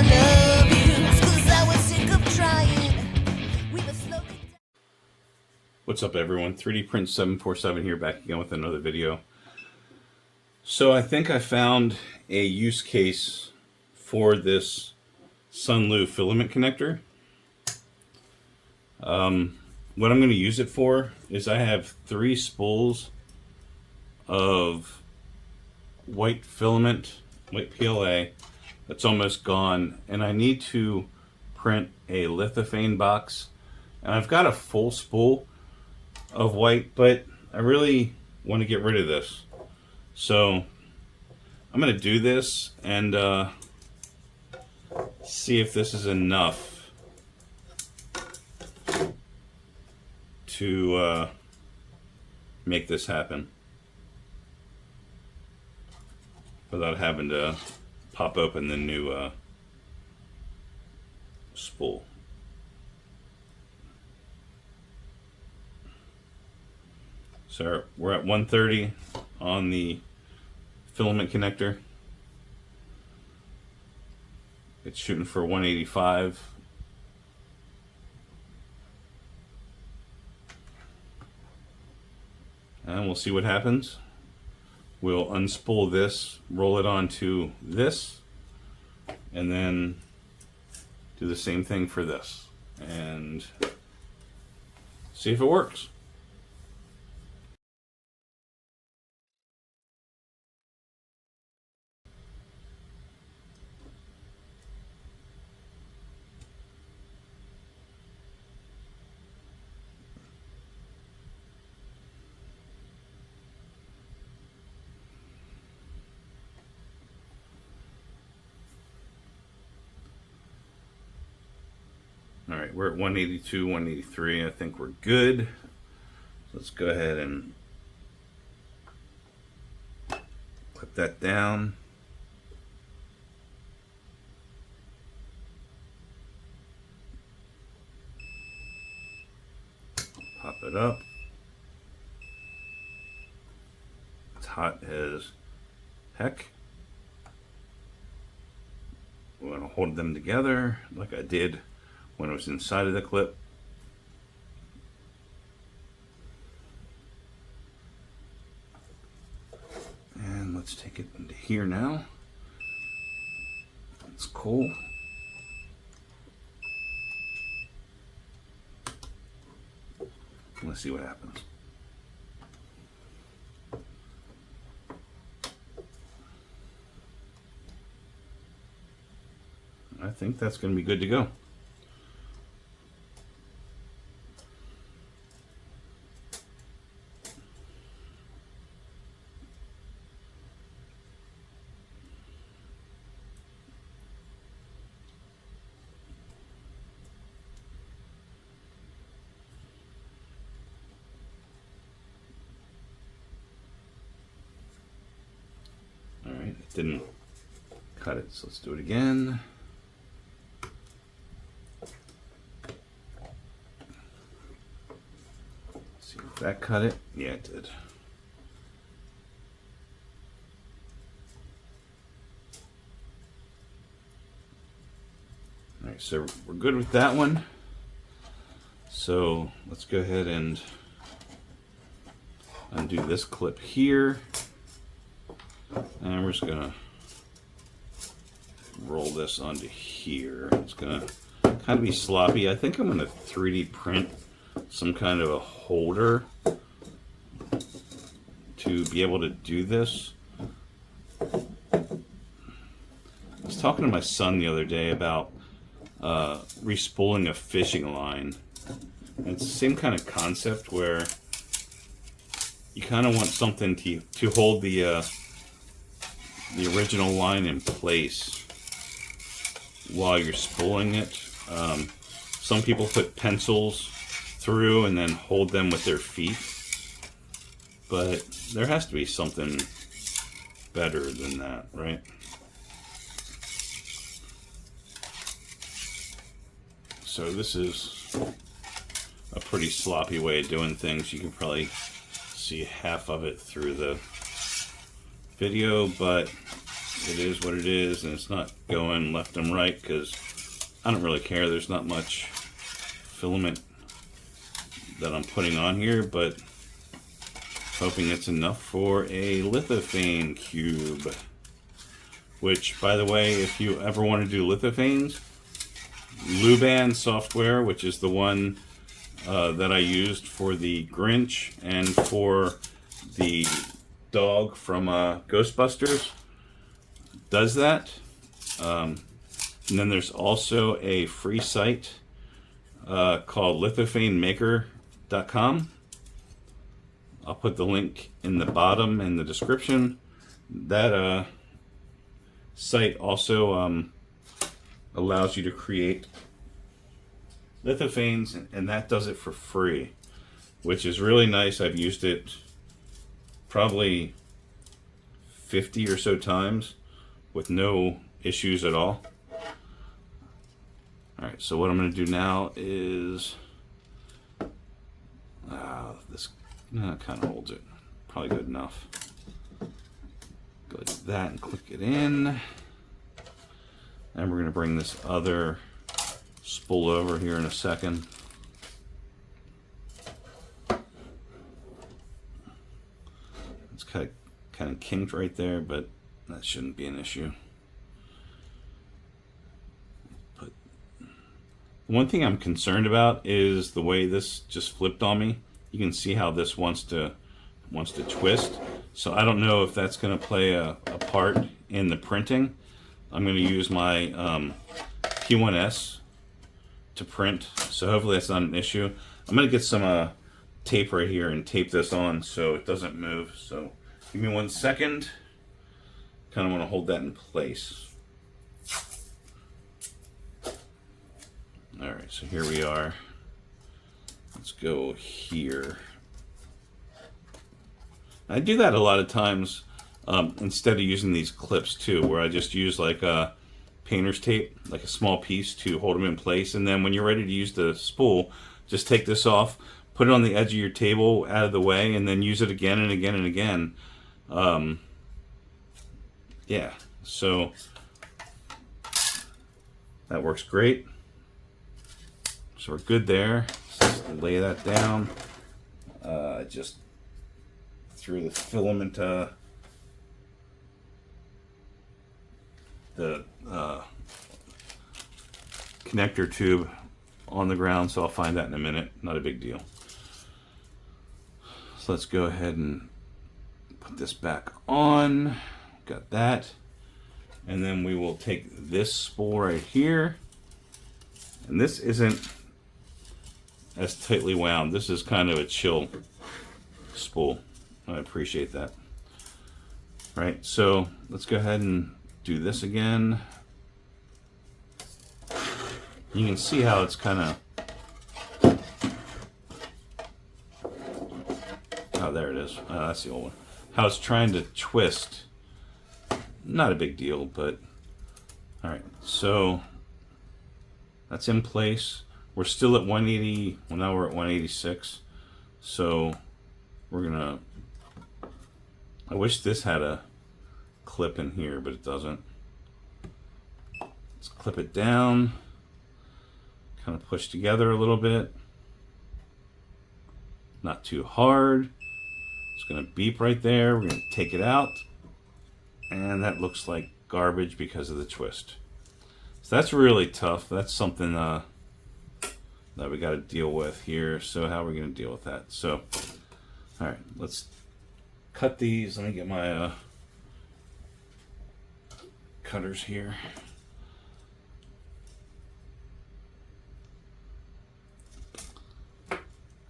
love yous, 'cause I was sick of trying. We were slowly. What's up, everyone? 3D Print 747 here, back again with another video. So I think I found a use case for this Sunlu filament connector. What I'm going to use it for is I have 3 spools of white filament, white PLA, that's almost gone, and I need to print a lithophane box. And I've got a full spool of white, but I really want to get rid of this. So I'm going to do this and see if this is enough to make this happen without having to pop open the new spool. So we're at 130 on the filament connector. It's shooting for 185. And we'll see what happens. We'll unspool this, roll it onto this, and then do the same thing for this, and see if it works. All right, we're at 182, 183. I think we're good. Let's go ahead and put that down. Pop it up. It's hot as heck. We're going to hold them together like I did when it was inside of the clip. And let's take it into here now. That's cool. Let's see what happens. I think that's going to be good to go. It didn't cut it, so let's do it again. See if that cut it. Yeah, it did. All right, so we're good with that one. So let's go ahead and undo this clip here. And we're just gonna roll this onto here. It's gonna kind of be sloppy. I think I'm gonna 3D print some kind of a holder to be able to do this. I was talking to my son the other day about respooling a fishing line. And it's the same kind of concept where you kind of want something to hold the original line in place while you're spooling it. Some people put pencils through and then hold them with their feet, but there has to be something better than that, right? So this is a pretty sloppy way of doing things. You can probably see half of it through the video, but it is what it is, and it's not going left and right because I don't really care. There's not much filament that I'm putting on here, but hoping it's enough for a lithophane cube. Which, by the way, if you ever want to do lithophanes, Luban software, which is the one that I used for the Grinch and for the dog from Ghostbusters, does that. And then there's also a free site called lithophanemaker.com. I'll put the link in the bottom in the description. That site also allows you to create lithophanes, and that does it for free, which is really nice. I've used it probably 50 or so times with no issues at all. Alright, so what I'm going to do now is this kind of holds it. Probably good enough. Go like that and click it in. And we're going to bring this other spool over here in a second. It's kind of kinked right there, but that shouldn't be an issue. But one thing I'm concerned about is the way this just flipped on me. You can see how this wants to twist. So I don't know if that's going to play a part in the printing. I'm going to use my P1S to print, so hopefully that's not an issue. I'm going to get some tape right here and tape this on so it doesn't move. So give me 1 second. Kind of want to hold that in place. Alright, so here we are. Let's go here. I do that a lot of times instead of using these clips too, where I just use like a painter's tape, like a small piece to hold them in place, and then when you're ready to use the spool, just take this off, put it on the edge of your table out of the way, and then use it again and again and again. Yeah, so that works great. So we're good there. Let's just lay that down. Just threw the filament, the connector tube on the ground, so I'll find that in a minute. Not a big deal. So let's go ahead and put this back on. Got that. And then we will take this spool right here. And this isn't as tightly wound. This is kind of a chill spool. I appreciate that. Right, so let's go ahead and do this again. You can see how it's kind of... Oh, there it is. That's the old one. How it's trying to twist. Not a big deal, but... Alright, so... That's in place. We're still at 180. Well, now we're at 186. So, we're gonna... I wish this had a clip in here, but it doesn't. Let's clip it down. Kind of push together a little bit. Not too hard. It's going to beep right there. We're going to take it out. And that looks like garbage because of the twist. So that's really tough. That's something that we got to deal with here. So how are we going to deal with that? So, all right, let's cut these. Let me get my cutters here.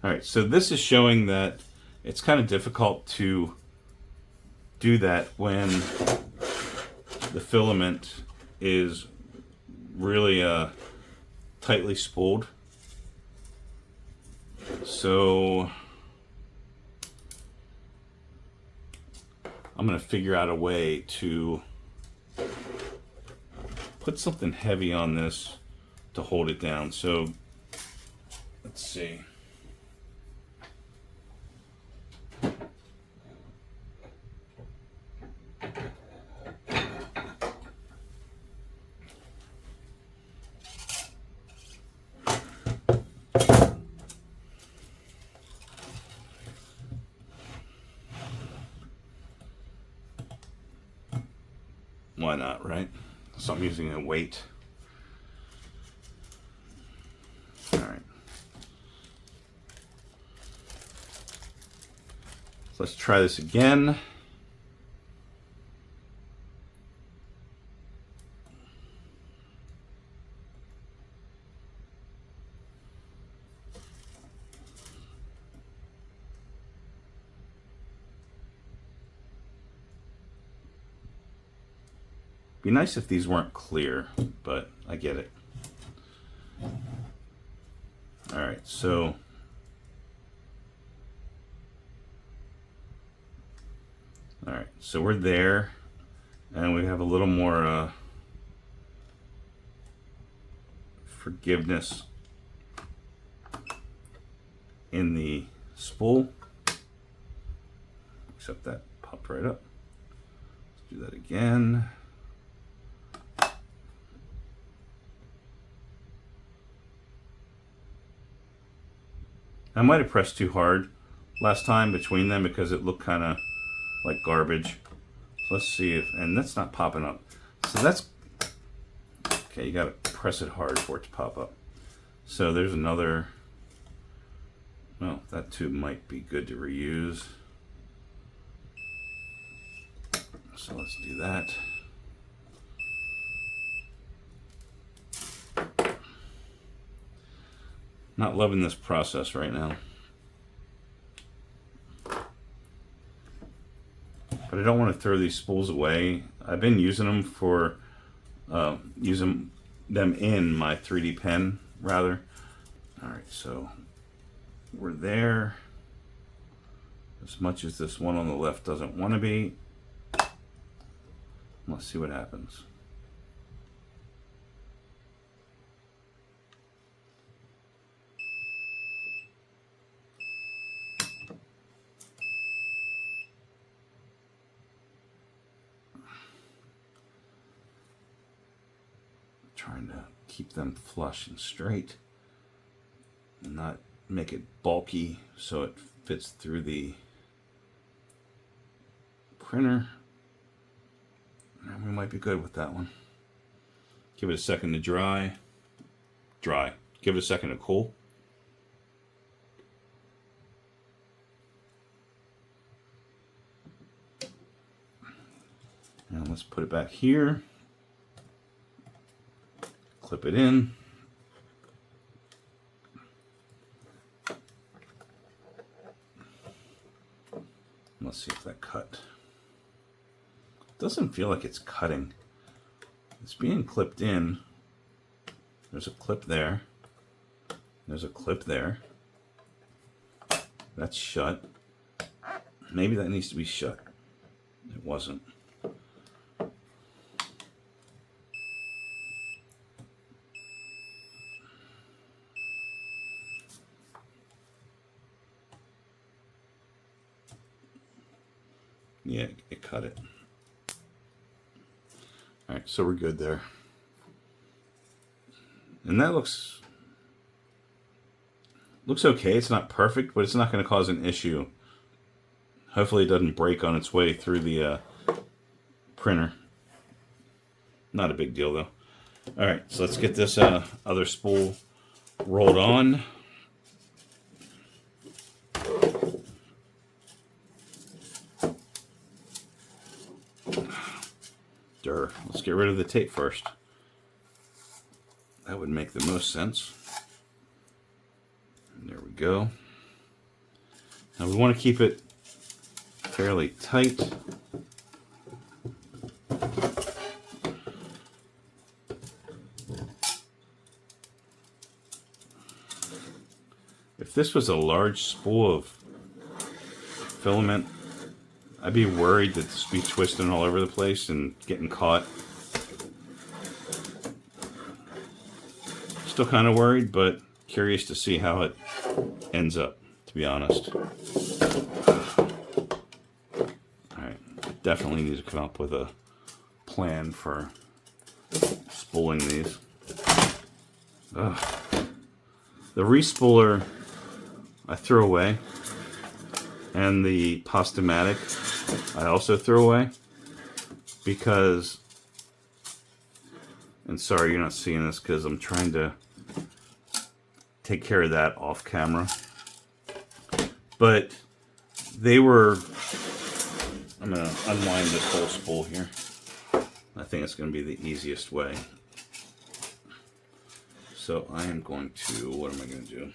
All right, so this is showing that it's kind of difficult to do that when the filament is really tightly spooled. So I'm going to figure out a way to put something heavy on this to hold it down. So let's see. why not, right? So I'm using a weight. All right. So let's try this again. Be nice if these weren't clear, but I get it. All right, so we're there, and we have a little more forgiveness in the spool, except that popped right up. Let's do that again. I might have pressed too hard last time between them because it looked kind of like garbage. So let's see if, and that's not popping up. So that's, okay, you gotta press it hard for it to pop up. So there's another, well, that tube might be good to reuse. So let's do that. Not loving this process right now. But I don't want to throw these spools away. I've been using them for, using them in my 3D pen, rather. All right, so we're there. As much as this one on the left doesn't want to be. Let's see what happens. Trying to keep them flush and straight and not make it bulky so it fits through the printer. And we might be good with that one. Give it a second to dry. Give it a second to cool. And let's put it back here. Clip it in. Let's see if that cut. Doesn't feel like it's cutting. It's being clipped in. There's a clip there. There's a clip there. That's shut. Maybe that needs to be shut. It wasn't. Yeah, it cut it. All right, so we're good there. And that looks okay. It's not perfect, but it's not going to cause an issue. Hopefully it doesn't break on its way through the printer. Not a big deal though. All right, so let's get this other spool rolled on. Let's get rid of the tape first. That would make the most sense. And there we go. Now we want to keep it fairly tight. If this was a large spool of filament, I'd be worried that this would be twisting all over the place and getting caught. Still kind of worried, but curious to see how it ends up, to be honest. Alright, definitely need to come up with a plan for spooling these. Ugh. The respooler I threw away, and the Postomatic I also threw away because And sorry you're not seeing this because I'm trying to take care of that off camera. But they were... I'm going to unwind this whole spool here. I think it's going to be the easiest way. So I am going to... What am I going to do?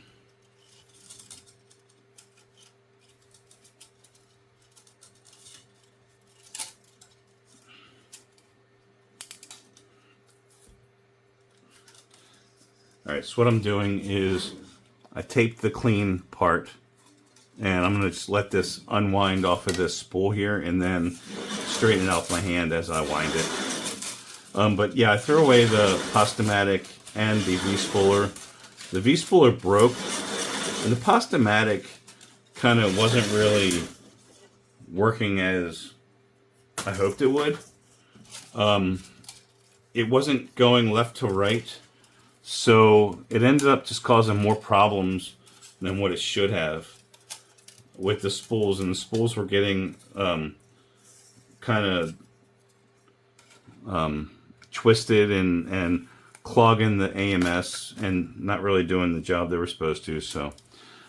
Alright, so what I'm doing is I taped the clean part, and I'm going to just let this unwind off of this spool here and then straighten it out with my hand as I wind it. But yeah, I threw away the Pastamatic and the V-spooler. The V-spooler broke, and the Pastamatic kind of wasn't really working as I hoped it would. It wasn't going left to right. So it ended up just causing more problems than what it should have with the spools, and the spools were getting kind of twisted and clogging the AMS and not really doing the job they were supposed to. So,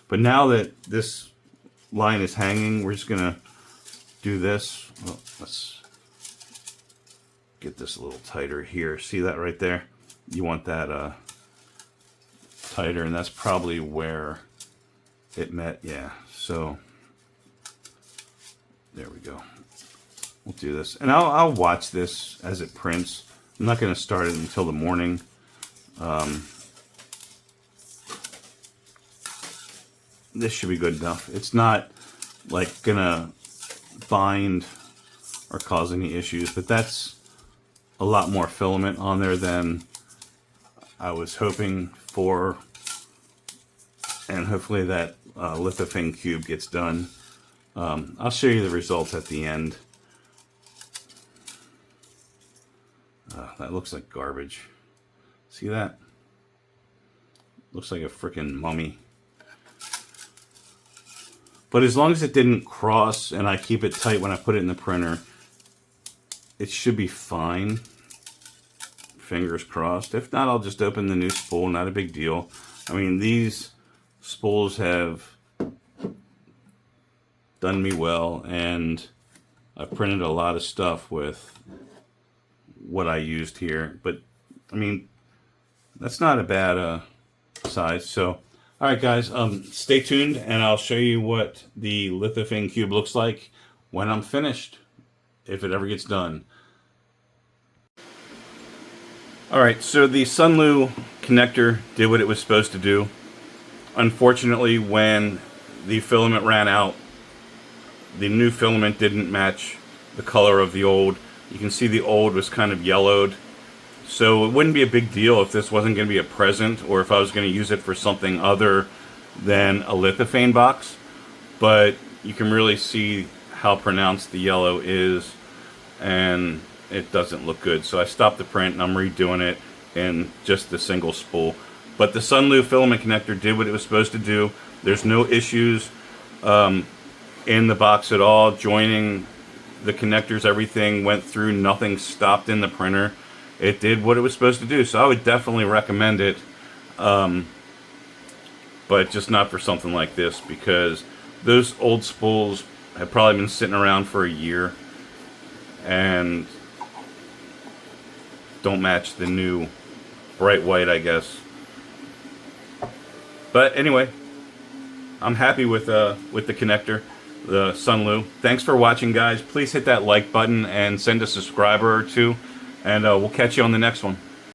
but now that this line is hanging, we're just gonna do this. Well, let's get this a little tighter here. See that right there? You want that tighter, and that's probably where it met. Yeah, so there we go. We'll do this, and I'll watch this as it prints. I'm not going to start it until the morning. This should be good enough. It's not like gonna bind or cause any issues, but that's a lot more filament on there than I was hoping for, and hopefully that lithophane cube gets done. I'll show you the results at the end. That looks like garbage. See that? Looks like a freaking mummy. But as long as it didn't cross and I keep it tight when I put it in the printer, it should be fine. Fingers crossed. If not, I'll just open the new spool. Not a big deal. I mean, these spools have done me well, and I've printed a lot of stuff with what I used here. But I mean, that's not a bad size. So, all right, guys, stay tuned, and I'll show you what the lithophane cube looks like when I'm finished, if it ever gets done. Alright, so the Sunlu connector did what it was supposed to do. Unfortunately, when the filament ran out, the new filament didn't match the color of the old. You can see the old was kind of yellowed. So it wouldn't be a big deal if this wasn't going to be a present, or if I was going to use it for something other than a lithophane box. But you can really see how pronounced the yellow is, and it doesn't look good. So I stopped the print and I'm redoing it in just the single spool. But the Sunlu filament connector did what it was supposed to do. There's no issues in the box at all. Joining the connectors, everything went through, nothing stopped in the printer. It did what it was supposed to do. So I would definitely recommend it, but just not for something like this, because those old spools have probably been sitting around for a year and don't match the new bright white, I guess. But anyway, I'm happy with the connector, the Sunlu. Thanks for watching, guys. Please hit that like button and send a subscriber or two, and we'll catch you on the next one.